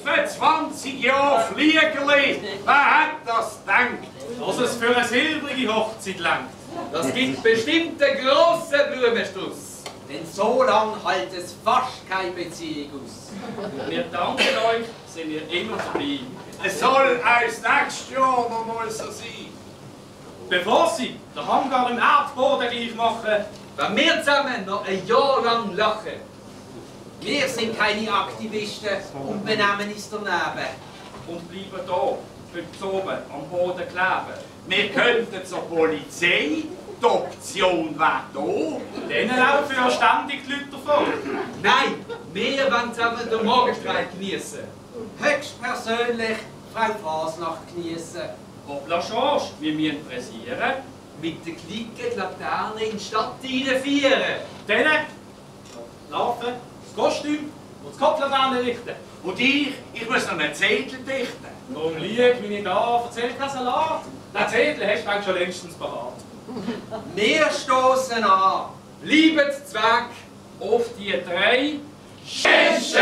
25 Jahre Fliegerli! Wer hat das gedacht? Dass es für eine silbrige Hochzeit langt. Das gibt bestimmt einen grossen Blumenstrauß. Denn so lang hält es fast keine Beziehung aus. Wir danken euch, sind wir immer dabei. Es soll als nächstes Jahr noch mal so sein. Bevor Sie den Hangar im Erdboden gleich machen, Wenn wir zusammen noch ein Jahr lang lachen. Wir sind keine Aktivisten und benehmen uns daneben. und bleiben da, heute oben am Boden kleben. Wir könnten zur Polizei, die Option wäre da. Denen laufen ja ständig die Leute davon. Nein, wir wollen zusammen den Morgenstreik genießen. Höchstpersönlich Frau Fasnacht genießen. Hoppla Schorsch, wir müssen pressieren. Mit der Clique die Laterne in die Stadt feiern. Denen laufen, das Kostüm und das Kopflaterne richten. Und ich muss noch einen Zettel dichten. Komm, lieg mich nicht an, erzähl keinen Salat. Den Zettel hast du eigentlich schon längstens parat. Wir stoßen an. Bleibt Zweck. Auf die drei Schätze!